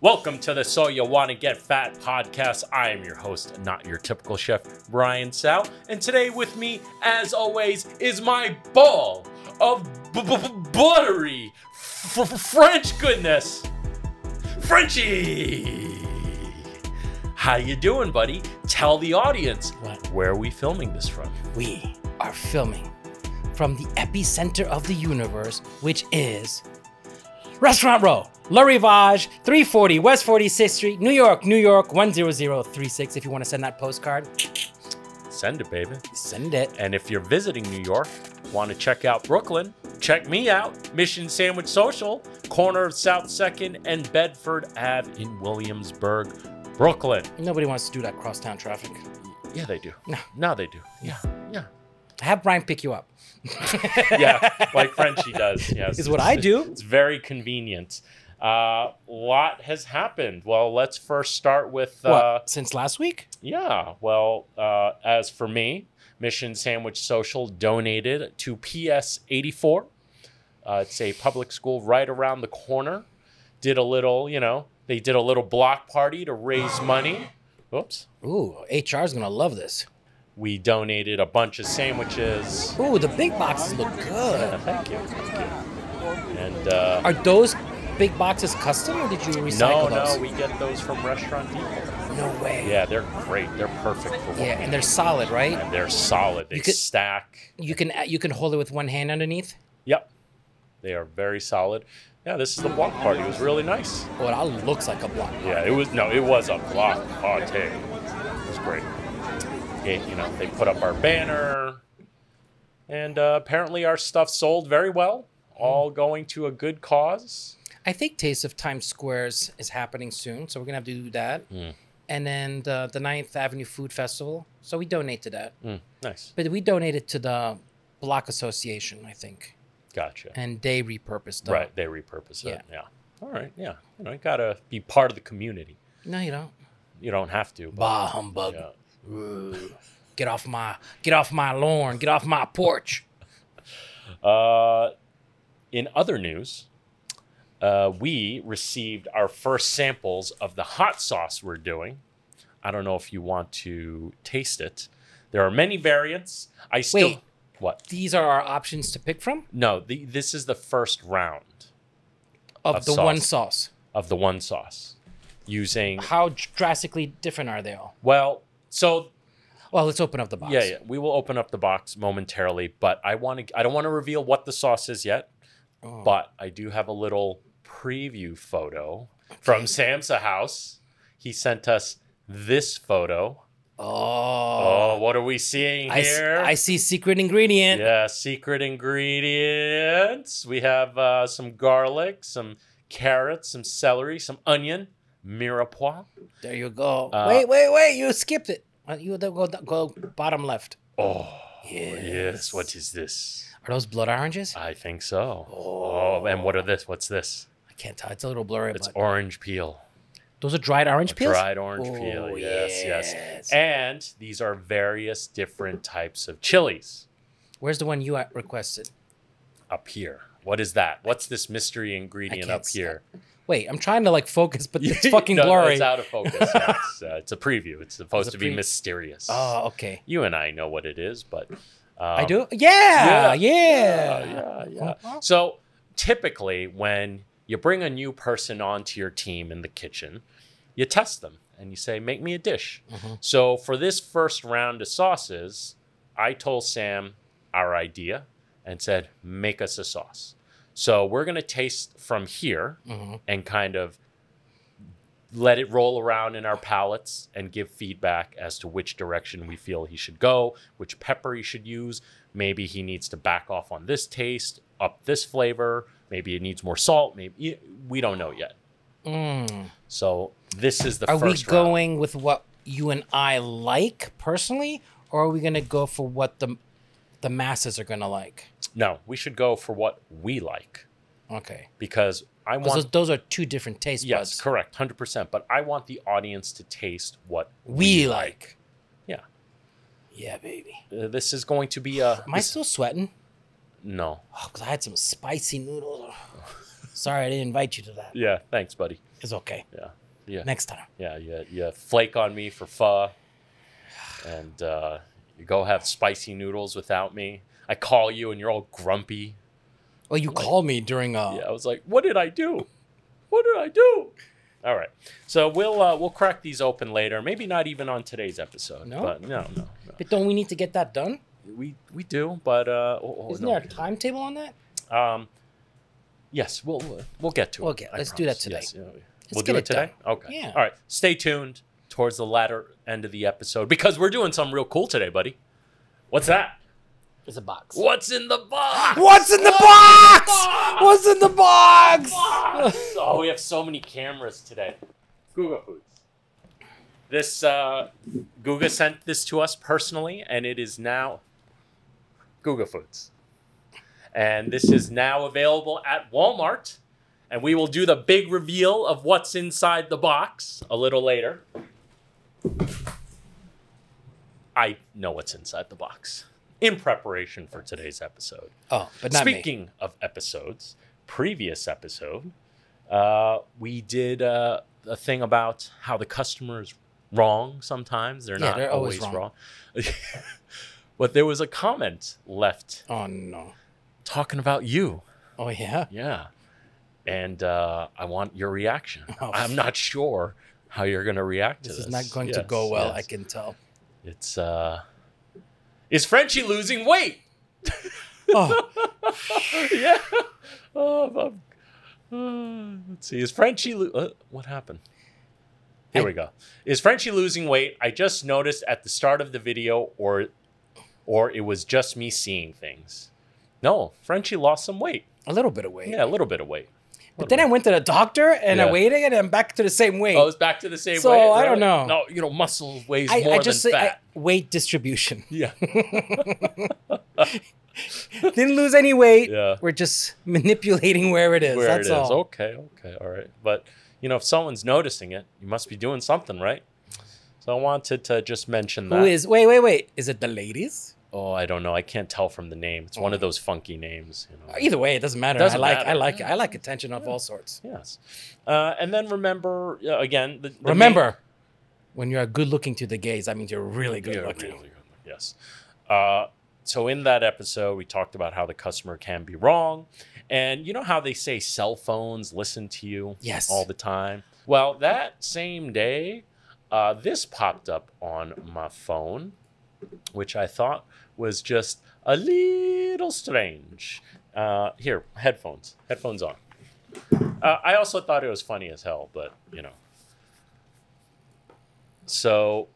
Welcome to the So You Wanna Get Fat podcast. I am your host, not your typical chef, Brian Tsao. And today with me, as always, is my ball of buttery French goodness, Frenchy. How you doing, buddy? Tell the audience, where are we filming this from? We are filming from the epicenter of the universe, which is Restaurant Row, La Rivage, 340 West 46th Street, New York, 10036. If you want to send that postcard, send it, baby. Send it. And if you're visiting New York, want to check out Brooklyn, check me out. Mission Sandwich Social, corner of South 2nd and Bedford Ave in Williamsburg, Brooklyn. Nobody wants to do that crosstown traffic. Yeah, they do. No. No, they do. Yeah. Have Brian pick you up. Yeah, like Frenchy does. Yes, is what I do. It's very convenient. Lot has happened. Well, let's first start with... what, since last week? Yeah, well, as for me, Mission Sandwich Social donated to PS 84. It's a public school right around the corner. Did a little, they did a little block party to raise money. Oops. Ooh, HR's going to love this. We donated a bunch of sandwiches. Ooh, the big boxes look good. Yeah, thank you. And are those big boxes custom, or did you recycle those? No, we get those from Restaurant Depot. No way. Yeah, they're great. They're perfect for Yeah, and they're solid, right? And they're solid. They stack. You can hold it with one hand underneath? Yep. They are very solid. Yeah, this is the block party. It was really nice. Oh, it looks like a block party. Yeah, it was a block party. It was great. They put up our banner, and apparently our stuff sold very well, all going to a good cause. I think Taste of Times Squares is happening soon, so we're going to have to do that. And then the 9th Avenue Food Festival, so we donate to that. Nice. But we donated to the Block Association, I think. Gotcha. And they repurposed it. Right, they repurpose it. Yeah. All right, yeah. You got to be part of the community. No, you don't. You don't have to. Bah, humbug. Yeah. Get off my lawn. Get off my porch. In other news, we received our first samples of the hot sauce we're doing. I don't know if you want to taste it. There are many variants. Wait. What? These are our options to pick from? No, this is the first round of the one sauce. Of the one sauce. Using... How drastically different are they all? Well, let's open up the box. Yeah. We will open up the box momentarily, but I don't want to reveal what the sauce is yet. Oh. But I do have a little preview photo from Sam's house. He sent us this photo. Oh, what are we seeing here? I see secret ingredient. Yeah, secret ingredients. We have some garlic, some carrots, some celery, some onion, mirepoix. There you go. Wait, you skipped it. You go bottom left. Oh, yes. What is this? Are those blood oranges? I think so. Oh, and what's this? I can't tell. It's a little blurry. It's orange peel. Those are dried orange peels? Dried orange peel, yes. And these are various different types of chilies. Where's the one you requested? Up here. What is that? What's this mystery ingredient up here? Wait, I'm trying to focus, but it's fucking blurry. It's out of focus. Yeah, it's a preview. It's supposed to be mysterious. Oh, okay. You and I know what it is, but... I do? Yeah. So typically when you bring a new person onto your team in the kitchen, you test them and you say, make me a dish. So for this first round of sauces, I told Sam our idea and said, make us a sauce. So we're going to taste from here and kind of let it roll around in our palates and give feedback as to which direction we feel he should go, which pepper he should use. Maybe he needs to back off on this taste, up this flavor. Maybe it needs more salt. Maybe we don't know yet. So this is the first round. Are we going with what you and I like personally, or are we going to go for what the masses are going to like? No, we should go for what we like. Okay. Because I want... Those are two different taste buds. Yes, correct, 100%. But I want the audience to taste what we like. Yeah. Yeah, baby. This is going to be a... Am I still sweating? No. Oh, because I had some spicy noodles. Sorry, I didn't invite you to that. Yeah, thanks, buddy. It's okay. Yeah. Yeah. Next time. Yeah. You flake on me for pho, and you go have spicy noodles without me. I call you and you're all grumpy. Well, you called me during Yeah, I was like, what did I do? What did I do? All right. So we'll crack these open later. Maybe not even on today's episode. No? But no. But don't we need to get that done? We do, but Isn't there a timetable on that? Yes, we'll get to it. Okay, let's do that today. Yes, Let's we'll get do it it today. done. Okay. Yeah. All right. Stay tuned towards the latter end of the episode because we're doing something real cool today, buddy. What's that? It's a box. What's in the box? What's in the box? What's in the box? Oh, we have so many cameras today. Guga Foods. This Guga sent this to us personally, and it is now Guga Foods. And this is now available at Walmart. And we will do the big reveal of what's inside the box a little later. I know what's inside the box in preparation for today's episode. Oh, but not Speaking of episodes, previous episode, we did a thing about how the customer is wrong sometimes. They're not they're always always wrong. But there was a comment left Oh, no. talking about you. Oh, yeah? Yeah. And I want your reaction. Oh, I'm not sure how you're going to react to this. This is not going to go well, yes. I can tell. It's, is Frenchy losing weight? Oh, Yeah. Let's see. Is Frenchy... what happened? Here we go. Is Frenchy losing weight? I just noticed at the start of the video, or it was just me seeing things. No, Frenchy lost some weight. a little bit of weight. Yeah, a little bit of weight. But then I went to the doctor and I Yeah. weighed it and I'm back to the same weight. Oh, it's back to the same So, weight? I don't know. No, muscle weighs I more just than say fat. weight distribution. Yeah. Didn't lose any weight. Yeah. We're just manipulating where it is. Where That's it is. all. Okay, all right. But, if someone's noticing it, you must be doing something, right? So I wanted to just mention that. Who is? Wait. Is it the ladies? Oh, I don't know. I can't tell from the name. It's one of those funky names. Either way, it doesn't matter. Doesn't I like matter. I like attention of all sorts. Yes. And then remember, again... the Remember, when you're good looking to the gays, that means you're really good Yeah, looking. really good. Yes. So in that episode, we talked about how the customer can be wrong. And you know how they say cell phones listen to you Yes. all the time? Well, that same day, this popped up on my phone, which I thought was just a little strange. Here, headphones. Headphones on. I also thought it was funny as hell, but, So,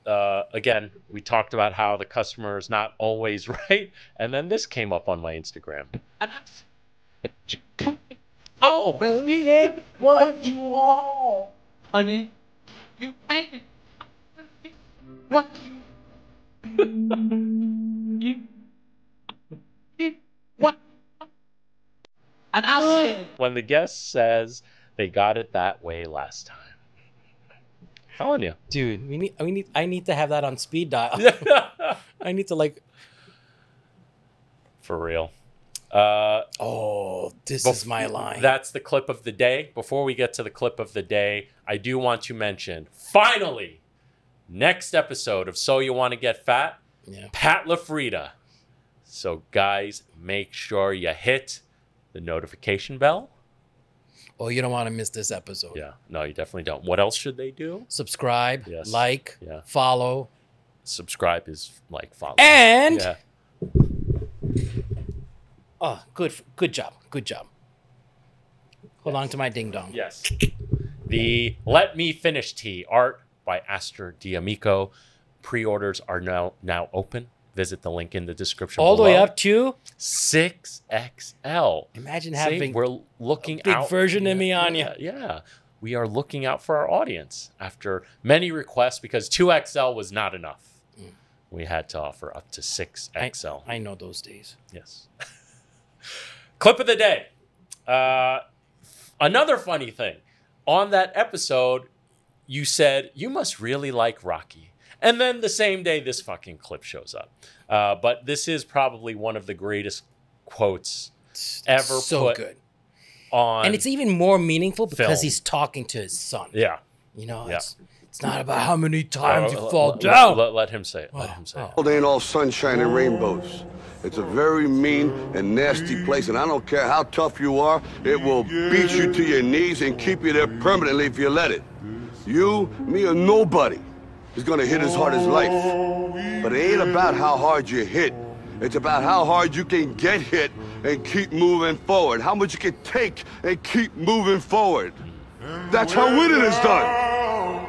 again, we talked about how the customer is not always right. And then this came up on my Instagram. Oh, believe what you want, honey. You ain't what you what. And I said, When the guest says they got it that way last time. Telling you. Dude, I need to have that on speed dial. I need to For real. this is my line. That's the clip of the day. Before we get to the clip of the day, I do want to mention, finally, next episode of So You Want to Get Fat, Yeah. Pat LaFrida. So, guys, make sure you hit the notification bell. Oh, you don't want to miss this episode. Yeah, no, you definitely don't. What else should they do? Subscribe, Yes. like, Yeah. follow, Subscribe is like follow. and Yeah. oh, good job. Hold on to my ding dong. Yes. The Let Me Finish Tea, art by Aster D'Amico. Pre-orders are now open. Visit the link in the description All the below. way up to 6XL. imagine See, having we're looking big out. version of me on you. Yeah. We are looking out for our audience after many requests because 2XL was not enough. We had to offer up to 6XL. I know those days. Yes. Clip of the day. Another funny thing. On that episode, you said, you must really like Rocky. And then the same day, this fucking clip shows up. But this is probably one of the greatest quotes ever So put good. on. And it's even more meaningful because film. he's talking to his son. Yeah. You know, Yeah. it's not about how many times you Let- fall let- down. Let him say it. Let him say it. world ain't all sunshine and rainbows. It's a very mean and nasty place, and I don't care how tough you are, it will beat you to your knees and keep you there permanently if you let it. You, me, or nobody is gonna hit as hard as life. But it ain't about how hard you hit. It's about how hard you can get hit and keep moving forward. How much you can take and keep moving forward. That's how winning is done.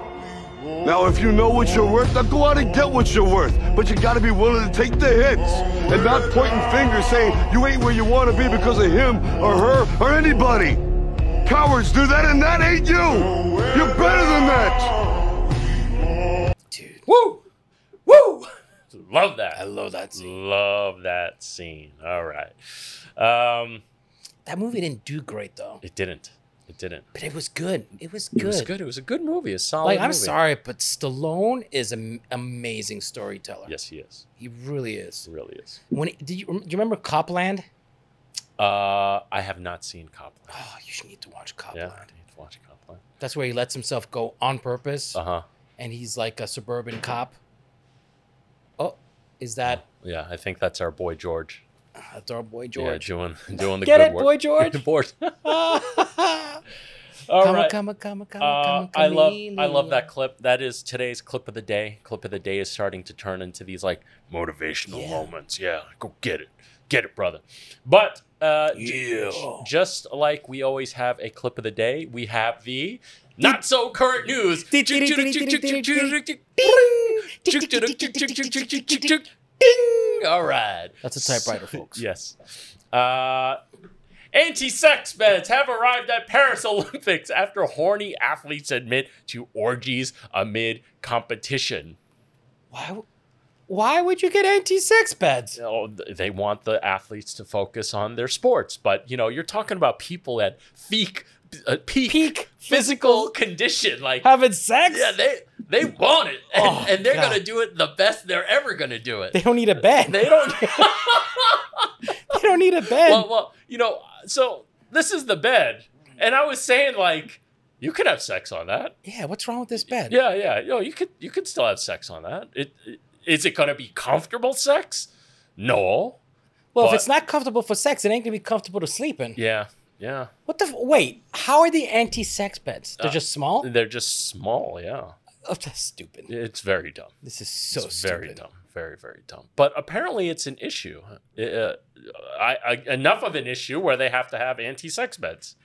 Now, if you know what you're worth, now go out and get what you're worth. But you gotta be willing to take the hits and not pointing fingers saying you ain't where you wanna be because of him or her or anybody. Cowards do that and that ain't you. You're better than that. Dude, Woo! Woo! Love that. I love that scene. Love that scene. All right. That movie didn't do great though, It didn't. It didn't. but it was good. It was good. It was good. It was a good movie. A solid Like, I'm movie. sorry, but Stallone is an amazing storyteller. Yes, he is. He really is. He really is. Do you remember Copland? I have not seen Copland. Oh, you should need to watch Copland. Yeah, I need to watch Copland. That's where he lets himself go on purpose, Uh-huh. and he's like a suburban cop. Oh, is that Yeah, I think that's our boy George. that's our boy George? Yeah, doing the Get good it, work. boy George? George. All right. Come, I love that clip. That is today's clip of the day. Clip of the day is starting to turn into these like motivational moments. Yeah, go get it, brother. But just like we always have a clip of the day, we have the not so current news. All right. That's a typewriter, folks. Yes. Anti-sex beds have arrived at Paris Olympics after horny athletes admit to orgies amid competition. Why would you get anti-sex beds? Oh, they want the athletes to focus on their sports, but you're talking about people at peak physical condition, like Having sex? yeah, they want it, and they're God. gonna do it the best they're ever gonna do it. They don't need a bed. They don't. They don't need a bed. Well, so this is the bed, and I was saying like you could have sex on that. Yeah, what's wrong with this bed? Yeah. You could still have sex on that. Is it gonna be comfortable sex? No. Well, if but- it's not comfortable for sex, it ain't gonna be comfortable to sleep in. Yeah. What the? Wait, how are the anti-sex beds? They're just small? They're just small. Yeah. Oh, that's stupid. It's very dumb. This is so It's stupid. very dumb. Very, very dumb. But apparently it's an issue. Enough of an issue where they have to have anti-sex beds.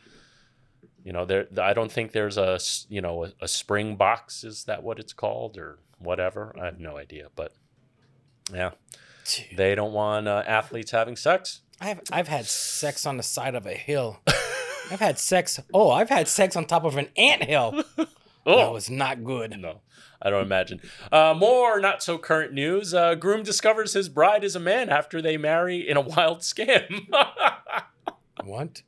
I don't think there's a spring box. Is that what it's called or whatever? I have no idea. But yeah, Dude. they don't want athletes having sex. I've had sex on the side of a hill. I've had sex on top of an anthill. That was not good. No, I don't imagine. More not so current news. Groom discovers his bride is a man after they marry in a wild scam. What?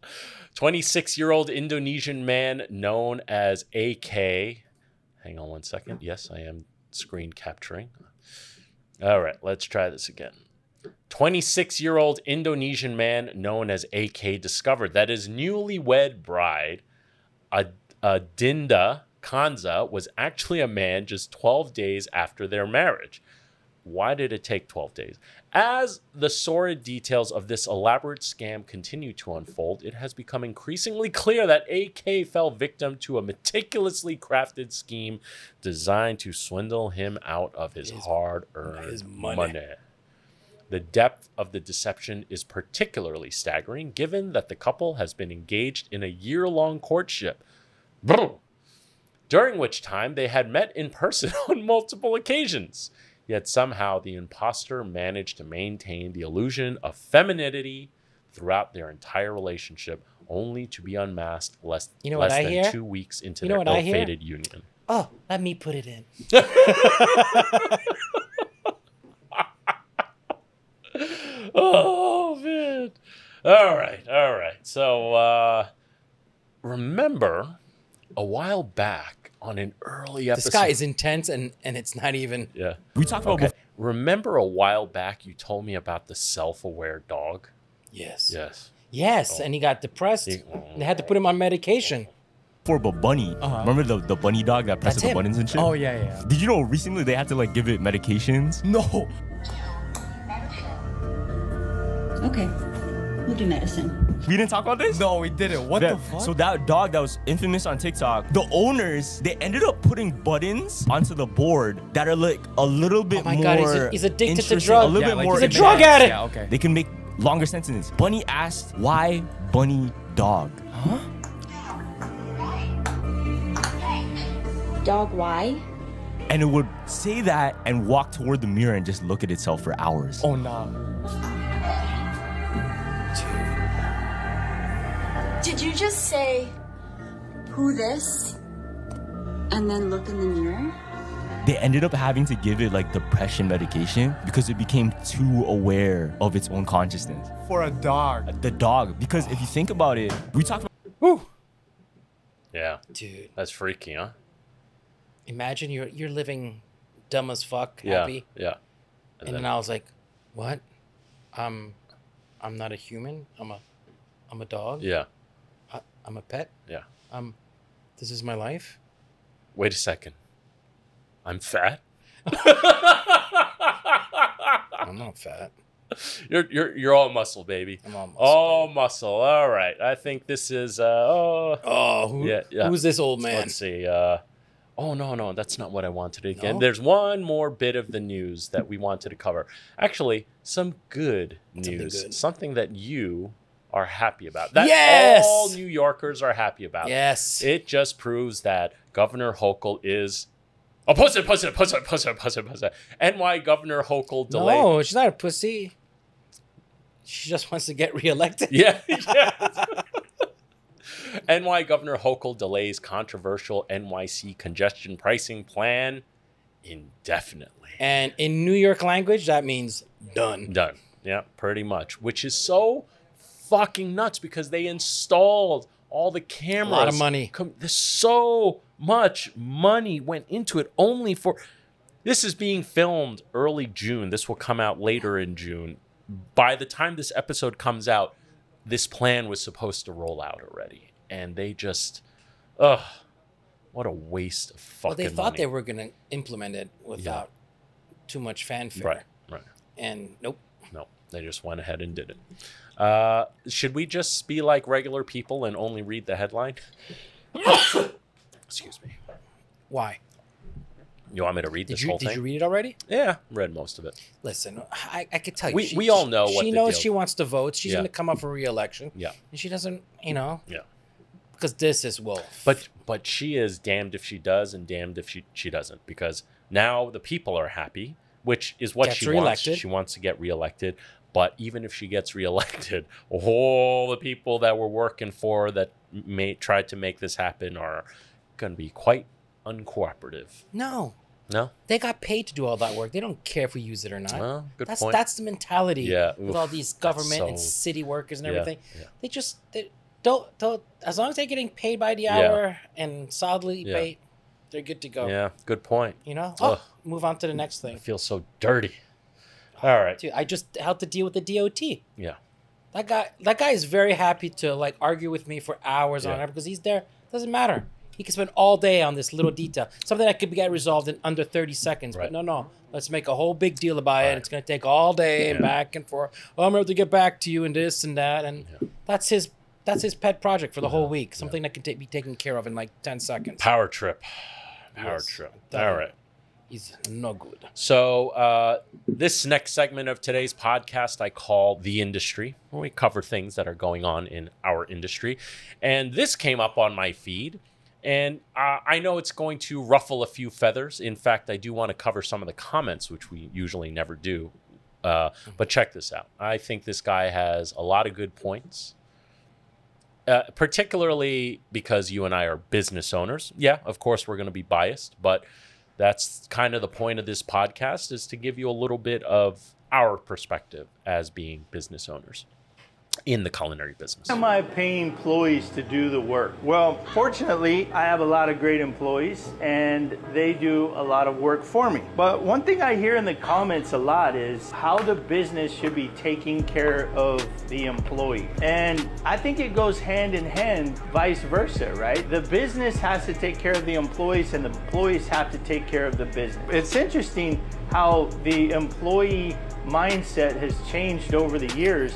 26-year-old Indonesian man known as AK. Hang on one second. Yes, I am screen capturing. All right, let's try this again. 26-year-old Indonesian man known as AK discovered that his newlywed bride, Adinda Kanza, was actually a man just 12 days after their marriage. Why did it take 12 days? As the sordid details of this elaborate scam continue to unfold, it has become increasingly clear that AK fell victim to a meticulously crafted scheme designed to swindle him out of his hard-earned money. The depth of the deception is particularly staggering, given that the couple has been engaged in a year-long courtship, during which time they had met in person on multiple occasions. Yet somehow the imposter managed to maintain the illusion of femininity throughout their entire relationship, only to be unmasked less than 2 weeks into their ill-fated union. Oh, let me put it in. Oh, man. All right. So, remember a while back on an early episode. This guy is intense, and it's not even. Yeah. We talked about before. Remember a while back you told me about the self-aware dog? Yes. Yes. Yes, and he got depressed. They had to put him on medication. For a bunny. Remember the bunny dog that presses the him. buttons and shit? Oh, yeah. Did you know recently they had to like give it medications? No. Okay, we'll do medicine. We didn't talk about this? No, we didn't. What the fuck? So that dog that was infamous on TikTok, the owners, they ended up putting buttons onto the board that are like a little bit my more God, he's addicted to interesting, drugs. A little Yeah, bit like more he's a advanced. drug addict. Yeah, okay. They can make longer sentences. Bunny asked, why bunny dog? Dog, why? And it would say that and walk toward the mirror and just look at itself for hours. Oh, nah. Did you just say, who this? And then look in the mirror? They ended up having to give it like depression medication because it became too aware of its own consciousness. For a dog. The dog, because if you think about it, we talked about Yeah. Dude, That's freaky, huh? imagine you're living dumb as fuck, Yeah. happy. Yeah. And then I was like, what? I'm not a human. I'm a dog. Yeah. I'm a pet. Yeah. This is my life. Wait a second. I'm fat? I'm not fat. You're all muscle, baby. I'm all muscle. All muscle. All right. I think this is Who's this old man? Let's see. No, that's not what I wanted to get. No? There's one more bit of the news that we wanted to cover. Actually, some good news. good. Something that you are happy about. That Yes! all New Yorkers are happy about. Yes. It just proves that Governor Hochul is a pussy. NY Governor Hochul delayed. No, she's not a pussy. She just wants to get reelected. Yeah. NY Governor Hochul delays controversial NYC congestion pricing plan indefinitely. And in New York language, that means done. Done. Yeah, pretty much. Which is so fucking nuts because they installed all the cameras. A lot of money. There's so much money went into it only for... This is being filmed early June. This will come out later in June. By the time this episode comes out, this plan was supposed to roll out already. And they just... what a waste of fucking Well, they thought money. they were going to implement it without too much fanfare. Right. And nope. No, they just went ahead and did it. Should we just be like regular people and only read the headline? Excuse me. Why? You want me to read this whole thing? Did you read it already? Yeah, read most of it. Listen, I could tell you. We all know what she the knows deal- she wants to vote. She's Yeah. going to come up for re-election. Yeah. And she doesn't, Yeah. because this is Wolf. But she is damned if she does and damned if she doesn't, because now the people are happy, which is what Gets she reelected. wants. She wants to get reelected. But even if she gets reelected, all the people that were working for that tried to make this happen are going to be quite uncooperative. No. No? They got paid to do all that work. They don't care if we use it or not. Well, good point. That's the mentality Yeah. with Oof. all these government and so- city workers and Yeah, everything. yeah. They don't, as long as they're getting paid by the Yeah. hour and solidly Yeah. paid, they're good to go. Yeah, good point. Oh, move on to the next I thing. feel so dirty. All right. Dude, I just had to deal with the DOT. Yeah. That guy is very happy to like argue with me for hours on Yeah. it because he's there. Doesn't matter. He can spend all day on this little detail, something that could get resolved in under 30 seconds. Right. But no, let's make a whole big deal about it. Right. It's going to take all day and Yeah. back and forth. Oh, I'm going to have to get back to you and this and that, and that's his pet project for the whole week. Something that can be taken care of in like 10 seconds. Power trip. Yes. Trip. That- All right. He's no good. So this next segment of today's podcast I call The Industry, where we cover things that are going on in our industry. And this came up on my feed, and I know it's going to ruffle a few feathers. In fact, I do want to cover some of the comments, which we usually never do. But check this out. I think this guy has a lot of good points. Particularly because you and I are business owners. Yeah, of course, we're going to be biased, but that's kind of the point of this podcast, is to give you a little bit of our perspective as being business owners. in the culinary business. Am I paying employees to do the work? Well, fortunately, I have a lot of great employees and they do a lot of work for me. But one thing I hear in the comments a lot is how the business should be taking care of the employee. And I think it goes hand in hand, vice versa, right? The business has to take care of the employees and the employees have to take care of the business. It's interesting how the employee mindset has changed over the years,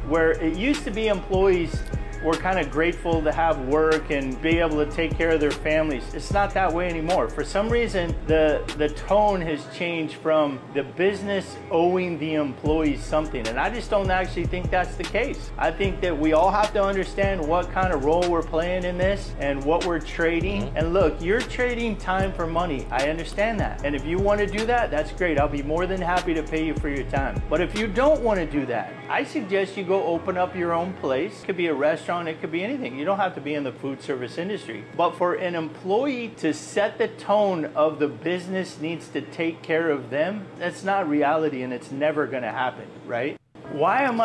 where it used to be employees were kind of grateful to have work and be able to take care of their families. It's not that way anymore. For some reason, the tone has changed from the business owing the employees something. And I just don't actually think that's the case. I think that we all have to understand what kind of role we're playing in this and what we're trading. And look, you're trading time for money. I understand that. And if you want to do that, that's great. I'll be more than happy to pay you for your time. But if you don't want to do that, I suggest you go open up your own place. It could be a restaurant. It could be anything. You don't have to be in the food service industry. But for an employee to set the tone of the business needs to take care of them, that's not reality and it's never going to happen, right? Why am I?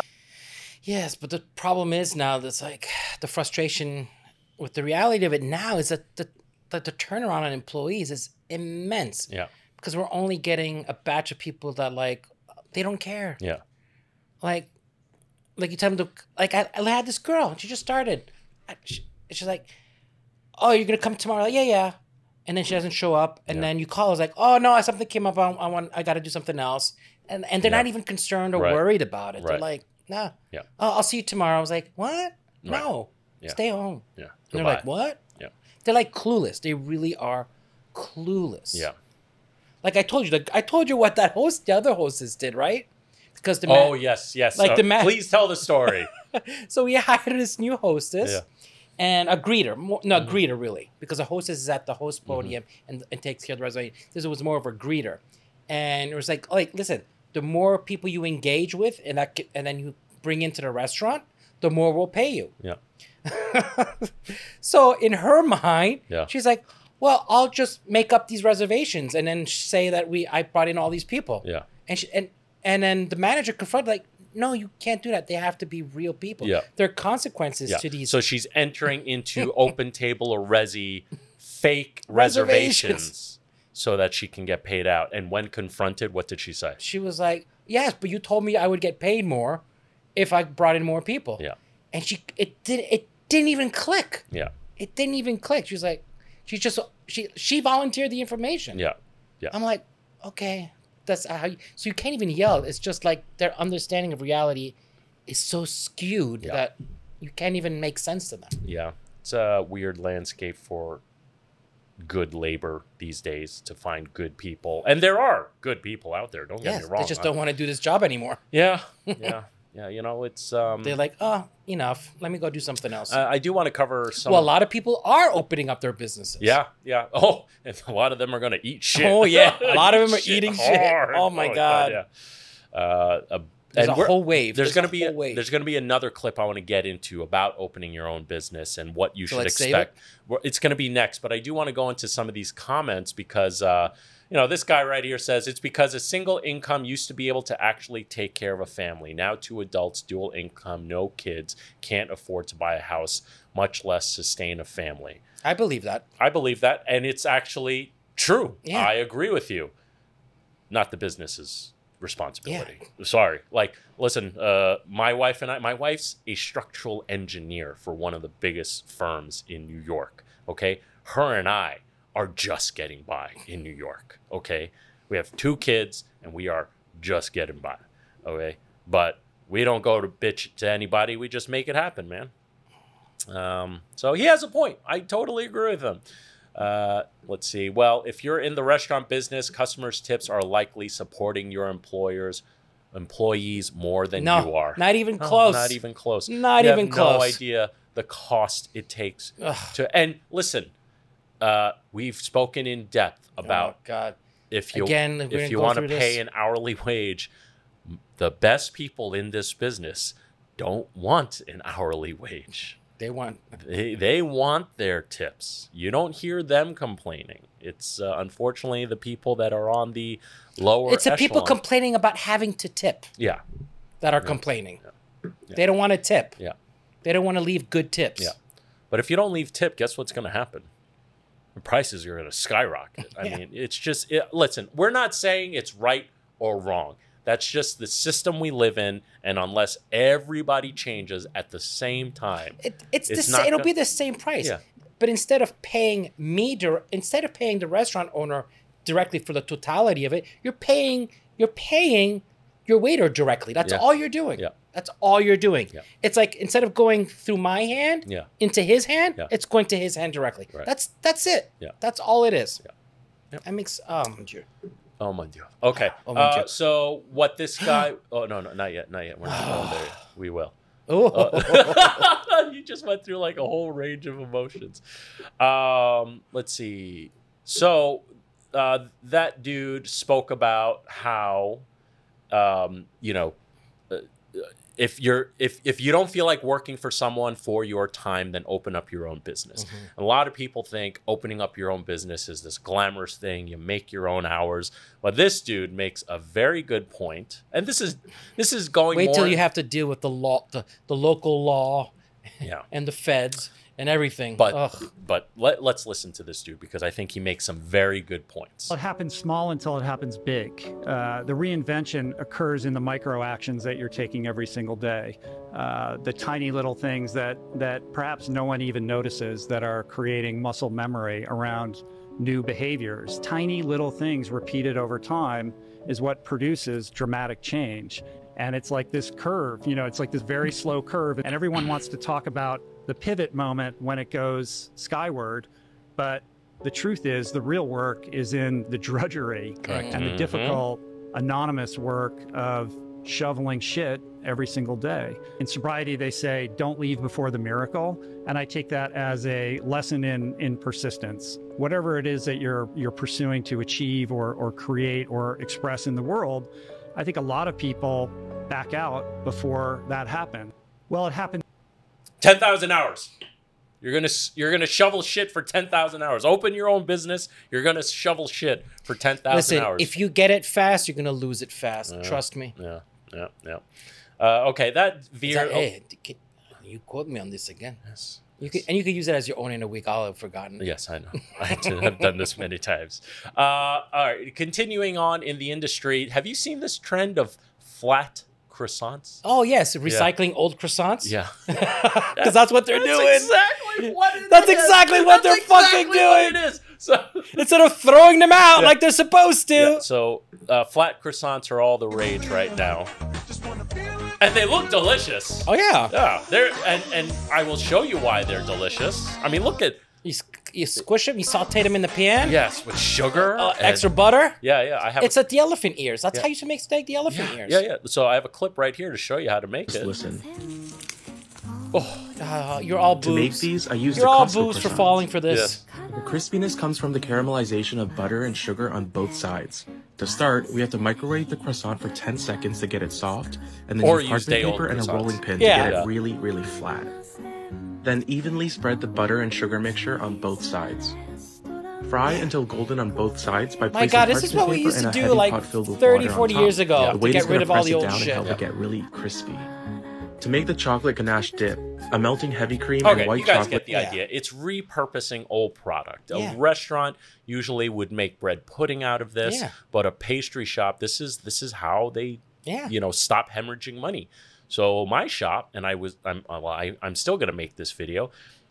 Yes, but the problem is now that's like the frustration with the reality of it now is that the turnaround on employees is immense. Yeah. Because we're only getting a batch of people that like, they don't care. Yeah. Like you tell them to, like, I had this girl, she just started. She's like, oh, you're going to come tomorrow? Like, yeah. And then she doesn't show up. And then you call, it's like, oh, no, something came up. I got to do something else. And they're not even concerned or worried about it. They're like, nah. Yeah. Oh, I'll see you tomorrow. I was like, what? No. Yeah. Stay home. Yeah. And they're like, what? Yeah. They're like clueless. They really are clueless. Yeah. Like I told you what the other hostess did, right? Because the yes. Like please tell the story. So we hired this new hostess and a greeter. A greeter really, because a hostess is at the host podium and takes care of the reservation. This was more of a greeter, and it was like listen, the more people you engage with and then you bring into the restaurant, the more we'll pay you. Yeah. So in her mind, she's like, well, I'll just make up these reservations and then say that I brought in all these people. Yeah. And then the manager confronted, like, no, you can't do that. They have to be real people. Yeah. There are consequences to these. So she's entering into Open Table or Resi fake reservations so that she can get paid out. And when confronted, what did she say? She was like, yes, but you told me I would get paid more if I brought in more people. Yeah. And it didn't even click. Yeah. It didn't even click. She was like, she volunteered the information. Yeah. Yeah. I'm like, okay. That's how so you can't even yell. It's just like their understanding of reality is so skewed that you can't even make sense to them. Yeah. It's a weird landscape for good labor these days to find good people. And there are good people out there. Don't get me wrong. They just don't want to do this job anymore. Yeah. Yeah. Yeah. You know, it's... They're like, oh, enough. Let me go do something else. I do want to cover some... Well, a lot of people are opening up their businesses. Yeah. Yeah. Oh, and a lot of them are going to eat shit. Oh, yeah. A lot of them are eating shit. Oh, my God. Yeah. There's a whole wave. There's going to be another clip I want to get into about opening your own business and what you should expect. It's going to be next, but I do want to go into some of these comments because this guy right here says it's because a single income used to be able to actually take care of a family. Now 2 adults, dual income, no kids, can't afford to buy a house, much less sustain a family. I believe that. And it's actually true. Yeah. I agree with you. Not the business's responsibility. Yeah. Sorry. Like, listen, my wife's a structural engineer for one of the biggest firms in New York. Okay. Her and I are just getting by in New York. Okay. We have 2 kids and we are just getting by. Okay. But we don't go to bitch to anybody. We just make it happen, man. So he has a point. I totally agree with him. Let's see. Well, if you're in the restaurant business, customers' tips are likely supporting your employees more than you are. Not even close. Not even close. Not even have close. No idea the cost it takes to. And listen, we've spoken in depth about if you want to pay an hourly wage, the best people in this business don't want an hourly wage. They want their tips. You don't hear them complaining. It's unfortunately the people that are on the lower. It's the people complaining about having to tip. Yeah, that are complaining. They don't want to tip. Yeah. They don't want to leave good tips. Yeah. But if you don't leave tip, guess what's going to happen? The prices are going to skyrocket. I mean, it's just, listen, we're not saying it's right or wrong. That's just the system we live in. And unless everybody changes at the same time, it'll be the same price. Yeah. But instead of paying the restaurant owner directly for the totality of it, you're paying your waiter directly. That's all you're doing. Yeah. That's all you're doing. Yeah. It's like instead of going through my hand into his hand, it's going to his hand directly. Right. That's it. Yeah. that's all it is. Yeah. Yep. That makes Oh my God. Okay. Oh my God. So what this guy? Oh no, not yet. We're not going there yet. We will. Oh, You just went through like a whole range of emotions. Let's see. So that dude spoke about how, if you don't feel like working for someone for your time, then open up your own business. A lot of people think opening up your own business is this glamorous thing. You make your own hours. But this dude makes a very good point. And this is going wait more... till you have to deal with the law, the local law, and the feds and everything. But let's listen to this dude because I think he makes some very good points. It happens small until it happens big. The reinvention occurs in the micro actions that you're taking every single day. The tiny little things that perhaps no one even notices that are creating muscle memory around new behaviors. Tiny little things repeated over time is what produces dramatic change. And it's like this curve, it's like this very slow curve. And everyone wants to talk about the pivot moment when it goes skyward. But the truth is the real work is in the drudgery and the difficult anonymous work of shoveling shit every single day. In sobriety, they say, don't leave before the miracle. And I take that as a lesson in persistence. Whatever it is that you're pursuing to achieve or create or express in the world, I think a lot of people back out before that happened. Well, it happened 10,000 hours. You're gonna shovel shit for 10,000 hours. Open your own business. You're gonna shovel shit for 10,000 hours. If you get it fast, you're gonna lose it fast. Trust me. Yeah. Okay, that veer. Hey, you quote me on this again. Yes. You could use it as your own in a week. I'll have forgotten. Yes, I know. I've done this many times. All right, continuing on in the industry, have you seen this trend of flat croissants? Oh yes, recycling old croissants. Yeah, because that's what they're doing. Exactly what it that's is. exactly what they're fucking doing. What it is. So instead of throwing them out like they're supposed to. Yeah, so flat croissants are all the rage right now, and they look delicious. Oh yeah, yeah. They're and I will show you why they're delicious. I mean, look at. You squish them, you saute them in the pan. Yes, with sugar, extra butter. Yeah. I have. It's like the elephant ears. That's how you should make steak. The elephant ears. Yeah. So I have a clip right here to show you how to make it. Listen. You're all boos. To make these, I used You're all boos for falling for this. Yeah. The crispiness comes from the caramelization of butter and sugar on both sides. To start, we have to microwave the croissant for 10 seconds to get it soft, and then use parchment paper and a rolling pin to get it really, really flat. Then evenly spread the butter and sugar mixture on both sides. Fry until golden on both sides by placing this is what we used to do like 30, 40 years ago to get rid of all the old shit. And help it get really crispy. To make the chocolate ganache dip, a melting heavy cream and white chocolate. You guys get the idea. It's repurposing old product. A restaurant usually would make bread pudding out of this, but a pastry shop, this is how they stop hemorrhaging money. So my shop, and I'm still going to make this video,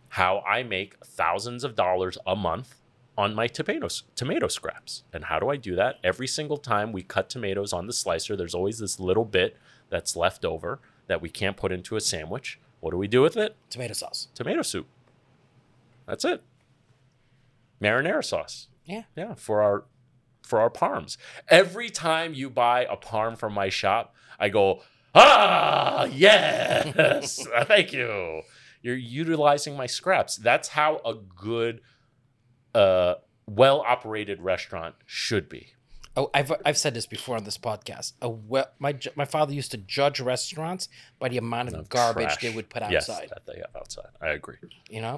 how I make thousands of dollars a month on my tomato scraps. And how do I do that? Every single time we cut tomatoes on the slicer, there's always this little bit that's left over that we can't put into a sandwich. What do we do with it? Tomato sauce. Tomato soup. That's it. Marinara sauce. Yeah. For our parms. Every time you buy a parm from my shop, I go, yes, thank you. You're utilizing my scraps. That's how a good, well-operated restaurant should be. Oh, I've said this before on this podcast. My father used to judge restaurants by the amount of garbage they would put outside. Yes, that they have outside. I agree. Yeah.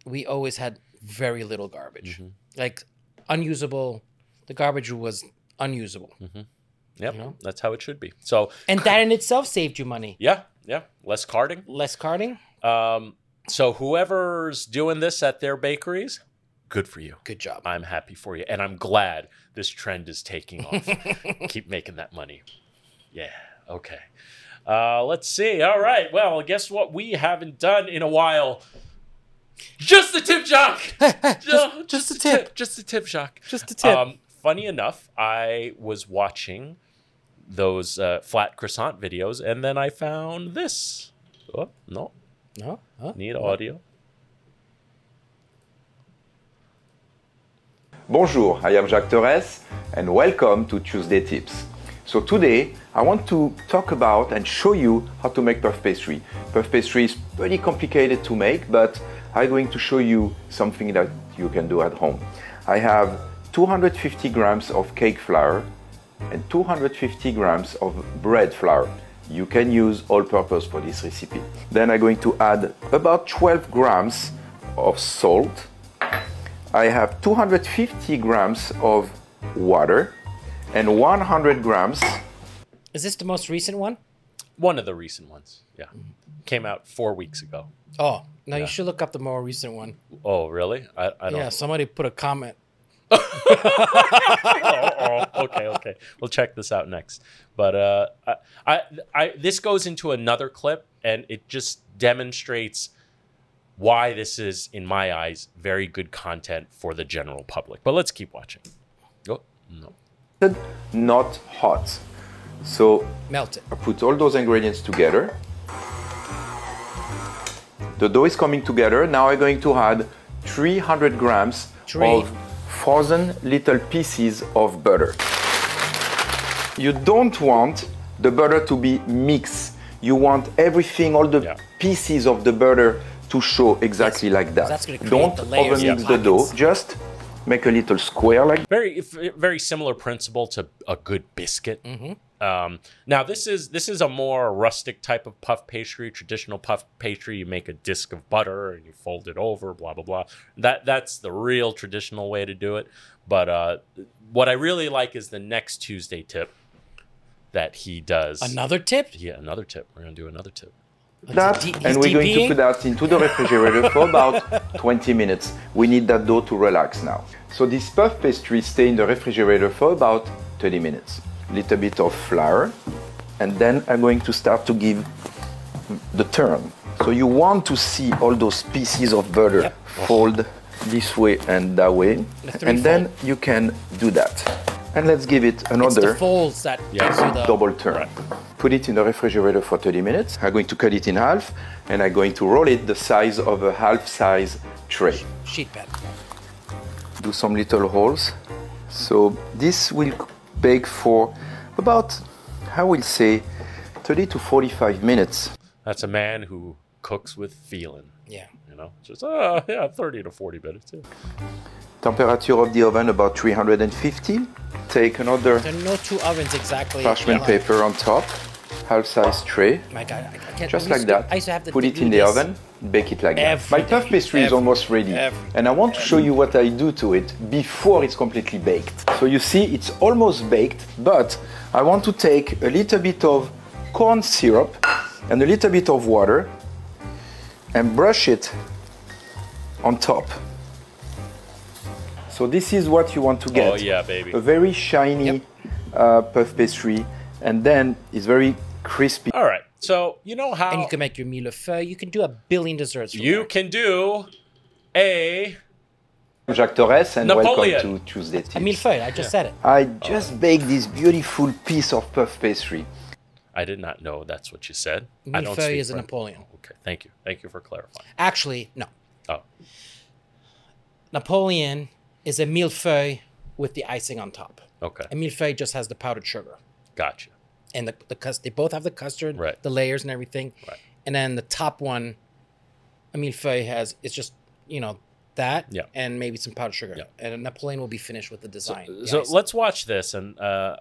We always had very little garbage, like unusable. The garbage was unusable. Yep, you know? That's how it should be. So, and that in itself saved you money. Yeah, yeah. Less carding. Less carding. So whoever's doing this at their bakeries, good for you. Good job. I'm happy for you. And I'm glad this trend is taking off. Keep making that money. Yeah, okay. Let's see. All right. Well, guess what we haven't done in a while? Just the tip, Jacques. Just the tip. Just the tip, Jacques. Just the tip. Funny enough, I was watching those flat croissant videos, and then I found this. Oh, no. No? Huh? Need audio. Bonjour, I am Jacques Torres, and welcome to Tuesday Tips. So today, I want to talk about and show you how to make puff pastry. Puff pastry is pretty complicated to make, but I'm going to show you something that you can do at home. I have 250 grams of cake flour and 250 grams of bread flour. You can use all-purpose for this recipe. Then I'm going to add about 12 grams of salt. I have 250 grams of water and 100 grams. Is this the most recent one? One of the recent ones, yeah. Came out 4 weeks ago. Oh, no, you should look up the more recent one. Oh, really? I don't. Yeah, somebody put a comment. Okay. We'll check this out next. But this goes into another clip, and it just demonstrates why this is, in my eyes, very good content for the general public. But let's keep watching. Oh, no. Not hot. So melt it. I put all those ingredients together. The dough is coming together. Now I'm going to add 300 grams of frozen little pieces of butter. You don't want the butter to be mixed. You want everything, all the pieces of the butter to show exactly like that. Don't overmix the dough. Just make a little square like very similar principle to a good biscuit. Now this is a more rustic type of puff pastry, traditional puff pastry. You make a disc of butter and you fold it over, blah blah blah. That's the real traditional way to do it. But what I really like is the next Tuesday tip that he does. Another tip? Yeah, another tip. We're gonna do another tip. That, and we're going to put that into the refrigerator for about 20 minutes. We need that dough to relax now. So this puff pastry stays in the refrigerator for about 30 minutes. Little bit of flour, and then I'm going to start to give the turn. So you want to see all those pieces of butter fold this way and that way, and then you can do that. And let's give it another folds that double turn. Right. Put it in the refrigerator for 30 minutes. I'm going to cut it in half, and I'm going to roll it the size of a half-size tray. Sheet pan. Do some little holes. So this will bake for about, I will say, 30 to 45 minutes. That's a man who cooks with feeling. Yeah. You know, just 30 to 40 minutes. Yeah. Temperature of the oven about 350. Take another there are no two ovens exactly. Parchment paper on top, half-size tray. My God, I can't. Just like that. I used to have to put it in the oven, bake it like that. My puff pastry is almost ready, and I want to show you what I do to it before it's completely baked. So you see, it's almost baked, but I want to take a little bit of corn syrup and a little bit of water and brush it on top. So this is what you want to get. Oh yeah, baby. A very shiny puff pastry, and then it's very crispy. All right, so you know how... And you can make your millefeuille. You can do a billion desserts. You can do a... Jacques Torres, and Napoleon. Welcome to Tuesday Tips. A millefeuille, I just said it. I just baked this beautiful piece of puff pastry. I did not know that's what you said. Millefeuille is a Napoleon. Okay, thank you. Thank you for clarifying. Actually, no. Oh. Napoleon is a millefeuille with the icing on top. Okay. A millefeuille just has the powdered sugar. Gotcha. And they both have the custard, the layers and everything. Right. And then the top one, a millefeuille has, it's just, you know, that and maybe some powdered sugar. Yeah. And a Napoleon will be finished with the design. So let's watch this and I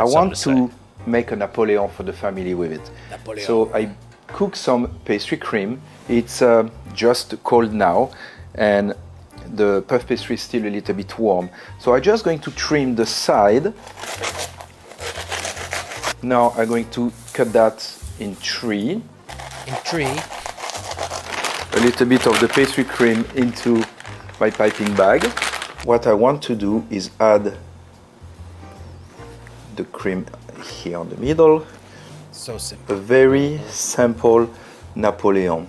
want to make a Napoleon for the family with it. Napoleon. So I cook some pastry cream. It's just cold now, and the puff pastry is still a little bit warm. So I'm just going to trim the side Now I'm going to cut that in three. In three. A little bit of the pastry cream into my piping bag. What I want to do is add the cream here on the middle. So simple. A very simple Napoleon.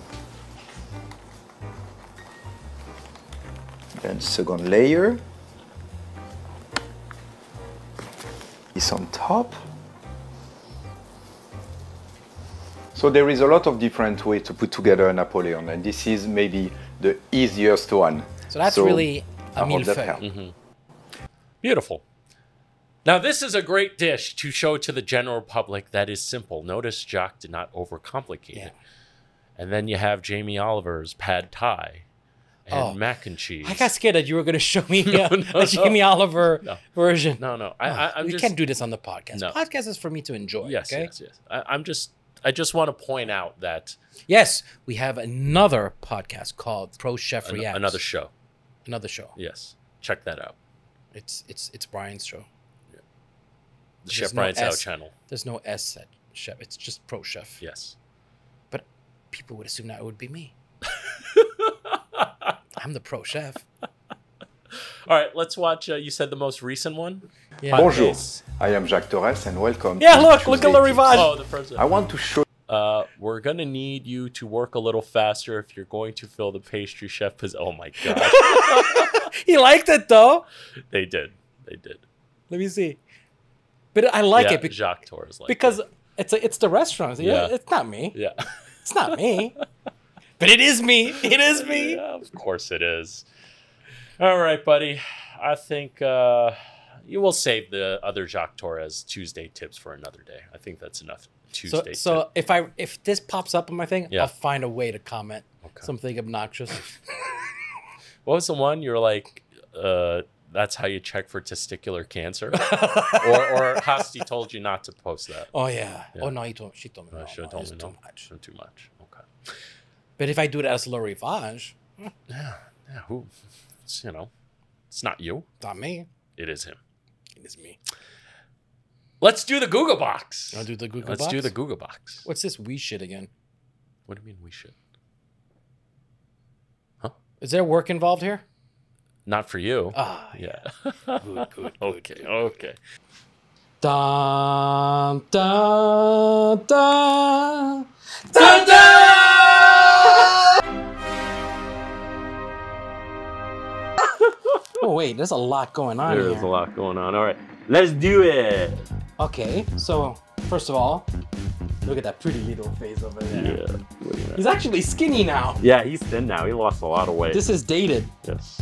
Then second layer. This on top. So there is a lot of different ways to put together a Napoleon, and this is maybe the easiest one. So that's really a millefeuille. Mm-hmm. Beautiful. Now this is a great dish to show to the general public that is simple. Notice Jacques did not overcomplicate it. And then you have Jamie Oliver's pad thai and mac and cheese. I got scared that you were going to show me a Jamie Oliver version. No. We can't do this on the podcast. No. Podcast is for me to enjoy. Yes, okay? yes. I just want to point out that yes, we have another podcast called Pro Chef Reacts. Another show. Another show. Yes, check that out. It's Brian's show. Yeah. The Chef Brian SYWGF channel. There's no S at Chef. It's just Pro Chef. Yes. But people would assume that it would be me. I'm the Pro Chef. All right, let's watch. You said the most recent one. Yeah. Bonjour, I am Jacques Torres, and welcome. Yeah, look at the rivage. Oh, the first one. I want to show. We're gonna need you to work a little faster if you're going to fill the pastry chef. Oh my god. He liked it though. They did. Let me see. But I like it Jacques Torres because it's the restaurant. Yeah, it's not me. Yeah, it's not me. But it is me. It is me. Yeah, of course it is. All right, buddy. I think you will save the other Jacques Torres Tuesday tips for another day. I think that's enough. Tuesday. So if this pops up on my thing, I'll find a way to comment something obnoxious. What was the one you were like? That's how you check for testicular cancer, or Hasti told you not to post that. Oh yeah. Oh no, she told me. She told me too much. Too much. Okay. But if I do it as Le Rivage, who? It's not you. It's not me. It is him. It is me. Let's do the GUGA Box. I'll do the GUGA Box. Let's do the GUGA Box. What's this we shit again? What do you mean we shit? Huh? Is there work involved here? Not for you. Ah, yeah. Good. Okay. Dun dun dun dun dun. Oh wait, there's a lot going on here. There's a lot going on. All right, let's do it. Okay, so first of all, look at that pretty little face over there. Yeah. He's actually skinny now. Yeah, he's thin now. He lost a lot of weight. This is dated. Yes.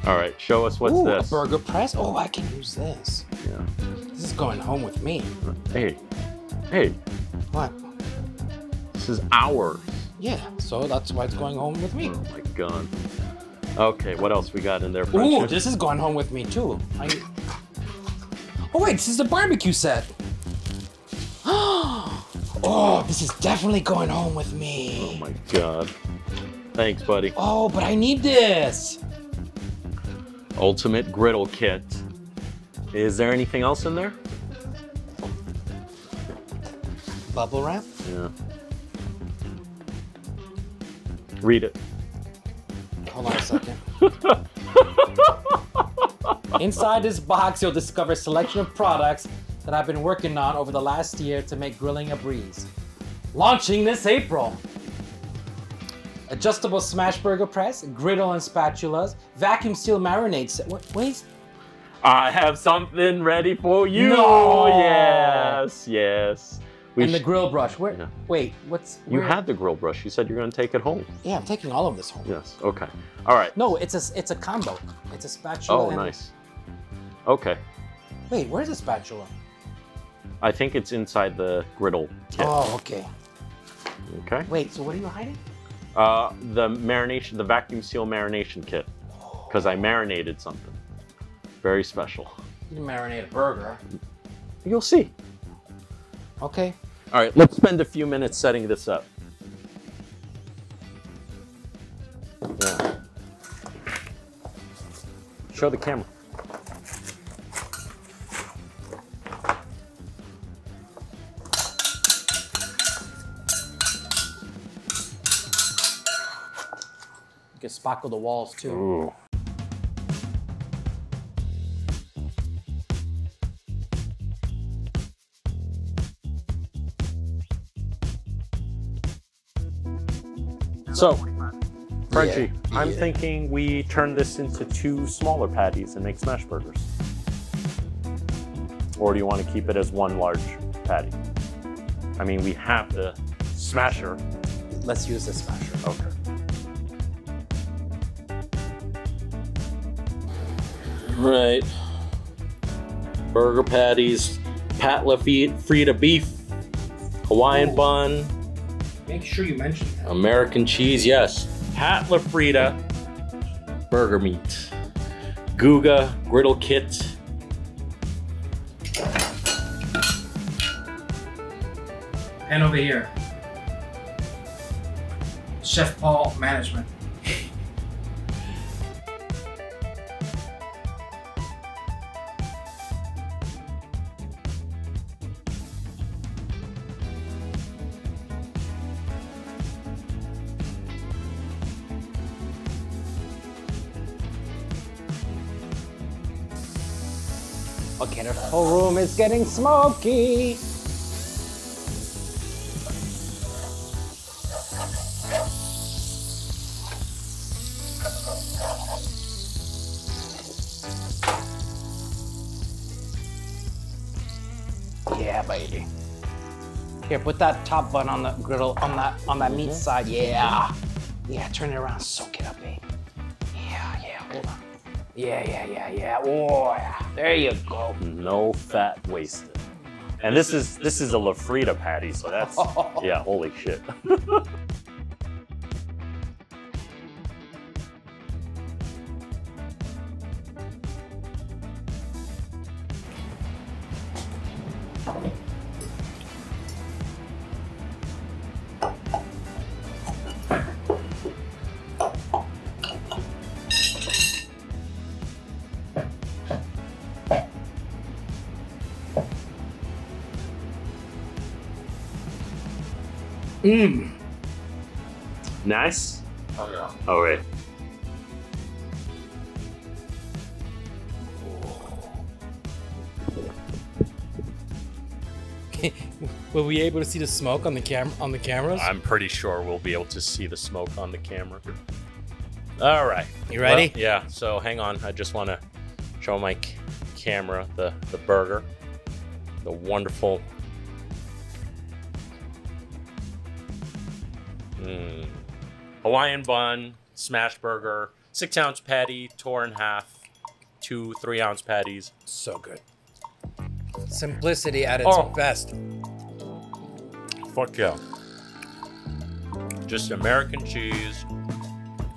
All right, show us what's this. A burger press. Oh, I can use this. Yeah. This is going home with me. Hey. What? This is ours. Yeah, so that's why it's going home with me. Oh my god. Okay, what else we got in there, Frenchy? Ooh, this is going home with me too. Oh wait, this is the barbecue set. Oh, this is definitely going home with me. Oh my god. Thanks, buddy. Oh, but I need this. Ultimate griddle kit. Is there anything else in there? Bubble wrap? Yeah. Read it. Hold on a second. Inside this box, you'll discover a selection of products that I've been working on over the last year to make grilling a breeze. Launching this April. Adjustable smash burger press, griddle and spatulas, vacuum seal marinade set. Wait. I have something ready for you. No! Yes. And the grill brush. Where? Yeah. Wait, You had the grill brush. You said you're going to take it home. Yeah, I'm taking all of this home. Yes. Okay. All right. No, it's a combo. It's a spatula. Oh, nice. Okay. Wait, where's the spatula? I think it's inside the griddle kit. Oh, okay. Okay. Wait, so what are you hiding? The marination, the vacuum seal marination kit, because I marinated something very special. You didn't marinate a burger. You'll see. Okay. All right, let's spend a few minutes setting this up. Yeah. Show the camera. can spackle the walls too. Ooh. So, Frenchy, I'm thinking we turn this into 2 smaller patties and make smash burgers. Or do you want to keep it as 1 large patty? I mean, we have the smasher. Let's use the smasher. Okay. Right. Burger patties, Pat Frita beef, Hawaiian bun. Make sure you mention that. American cheese, yes. Pat Frita burger meat. Guga Griddle kit. And over here, Chef Paul Management. Okay, the whole room is getting smoky. Yeah, baby. Here, put that top bun on the griddle, on that meat side. Yeah. Yeah, turn it around, soak it up, babe. Yeah, hold on. Yeah. Oh, yeah. There you go. No fat wasted. And this is a La Frita patty, so that's yeah, holy shit. Mmm. Nice? Oh, yeah. All right. Will we be able to see the smoke on the cameras? I'm pretty sure we'll be able to see the smoke on the camera. All right. You ready? Well, yeah. So hang on. I just want to show my camera the burger, the wonderful. Hawaiian bun, smash burger, 6-ounce patty, tore in half, 2 3-ounce patties. So good. Simplicity at its best. Fuck yeah. Just American cheese.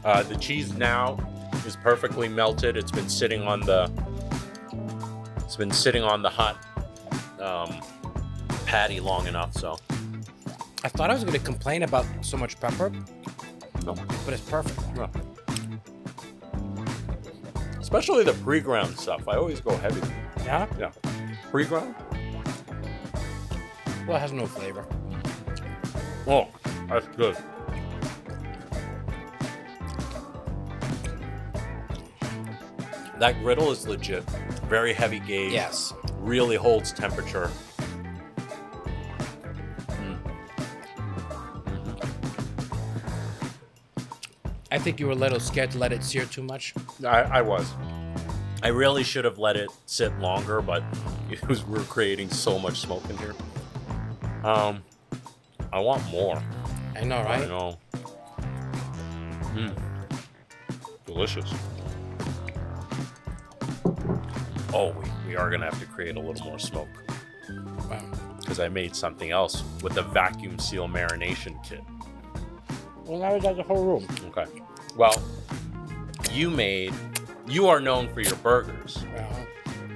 The cheese now is perfectly melted. It's been sitting on the hot patty long enough, so. I thought I was going to complain about so much pepper. No. But it's perfect. Yeah. Especially the pre-ground stuff. I always go heavy. Yeah? Yeah. Pre-ground? Well, it has no flavor. Oh, that's good. That griddle is legit. Very heavy gauge. Yes. Really holds temperature. I think you were a little scared to let it sear too much. I was. I really should have let it sit longer, but we're creating so much smoke in here. I want more. I know, right? I know. Delicious. Oh, we are gonna have to create a little more smoke. Wow. Because I made something else with the vacuum seal marination kit. Well, now we got the whole room. Okay. Well, you are known for your burgers.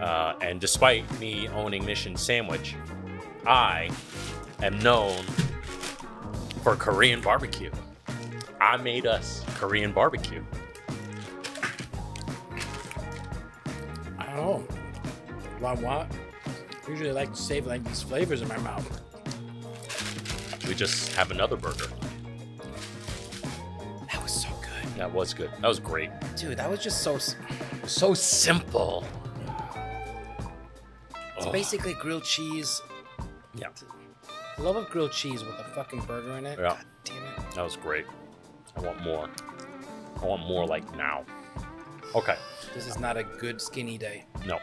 And despite me owning Mission Sandwich, I am known for Korean barbecue. I made us Korean barbecue. I don't know. What? Usually I like to save like these flavors in my mouth. We just have another burger. That was so good. That was good. That was great. Dude, that was just so simple. It's basically grilled cheese. Yeah. I love a grilled cheese with a fucking burger in it. Yeah. God damn it. That was great. I want more. I want more like now. Okay. This is not a good skinny day. No.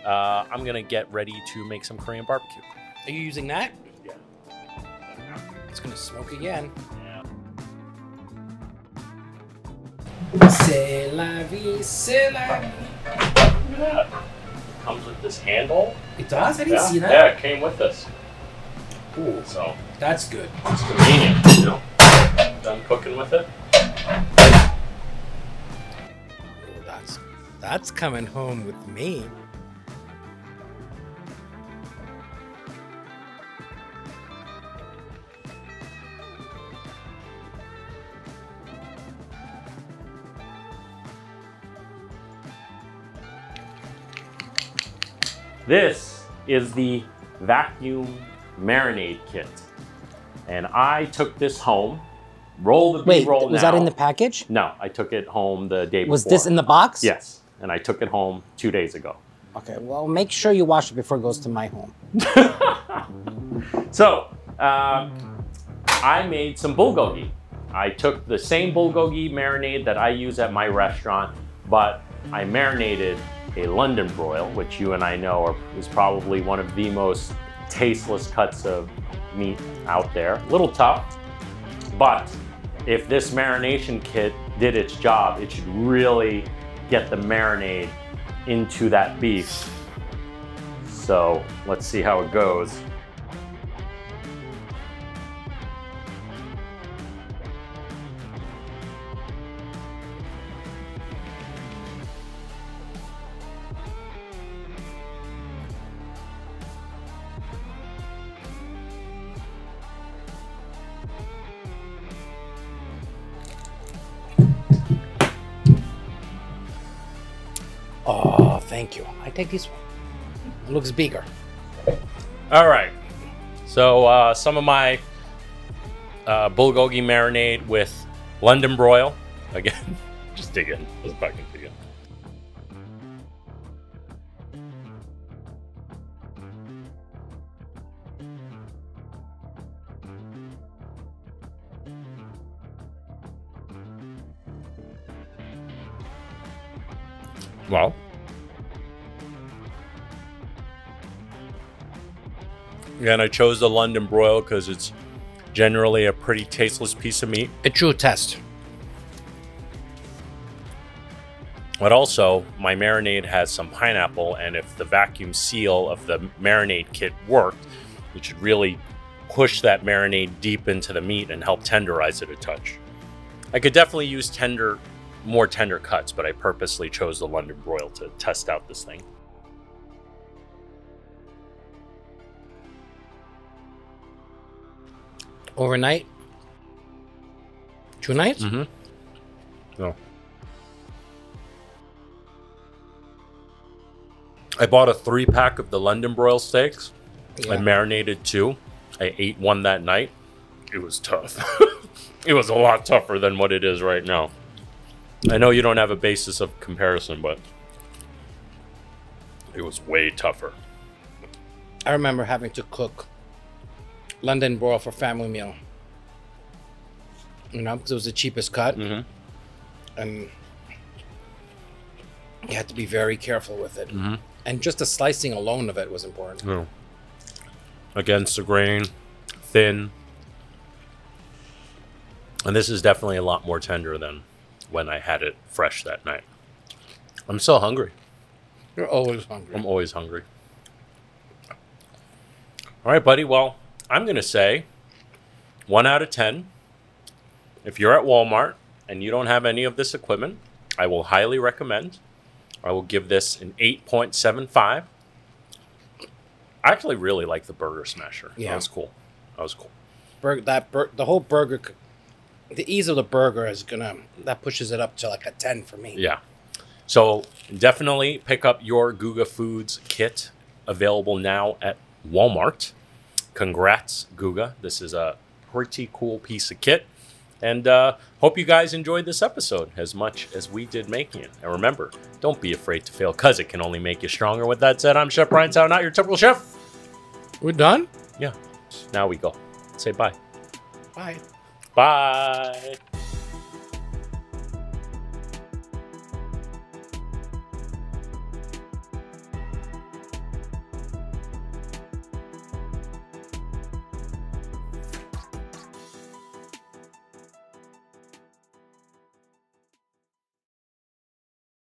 I'm going to get ready to make some Korean barbecue. Are you using that? Yeah. It's going to smoke again. Yeah. C'est la vie, c'est la vie. Yeah. Comes with this handle. It does? I didn't see that. Yeah, it came with this. Ooh, so that's good. It's convenient, you know. Done cooking with it. Ooh, that's coming home with me. This is the vacuum marinade kit. And I took this home, roll the B-roll now. Was that in the package? No, I took it home the day before. Was this in the box? Yes, and I took it home 2 days ago. Okay, well, make sure you wash it before it goes to my home. So, I made some bulgogi. I took the same bulgogi marinade that I use at my restaurant, but I marinated a London broil, which you and I know is probably one of the most tasteless cuts of meat out there. A little tough, but if this marination kit did its job, it should really get the marinade into that beef. So let's see how it goes. Oh, thank you. I take this one. It looks bigger. All right. So some of my bulgogi marinade with London broil. Again, just dig in. Just fucking dig in. Well, again, I chose the London broil because it's generally a pretty tasteless piece of meat. A true test. But also, my marinade has some pineapple, and if the vacuum seal of the marinade kit worked, it should really push that marinade deep into the meat and help tenderize it a touch. I could definitely use more tender cuts, but I purposely chose the London broil to test out this thing. Overnight? 2 nights? Mm-hmm. No. I bought a 3-pack of the London broil steaks. Yeah. I marinated 2. I ate 1 that night. It was tough. It was a lot tougher than what it is right now. I know you don't have a basis of comparison, but it was way tougher. I remember having to cook London broil for family meal. You know, because it was the cheapest cut. Mm-hmm. And you had to be very careful with it. Mm-hmm. And just the slicing alone of it was important. Yeah. Against the grain, thin. And this is definitely a lot more tender than when I had it fresh that night. I'm so hungry. You're always hungry. I'm always hungry. All right, buddy. Well, I'm going to say 1 out of 10. If you're at Walmart and you don't have any of this equipment, I will highly recommend. I will give this an 8.75. I actually really like the Burger Smasher. Yeah. That was cool. That was cool. The whole burger, the ease of the burger is that pushes it up to like a 10 for me. Yeah. So definitely pick up your Guga Foods kit, available now at Walmart. Congrats, Guga. This is a pretty cool piece of kit. And hope you guys enjoyed this episode as much as we did making it. And remember, don't be afraid to fail, because it can only make you stronger. With that said, I'm Chef Brian Tsao, not your typical chef. We're done? Yeah. Now we go. Say bye. Bye. Bye.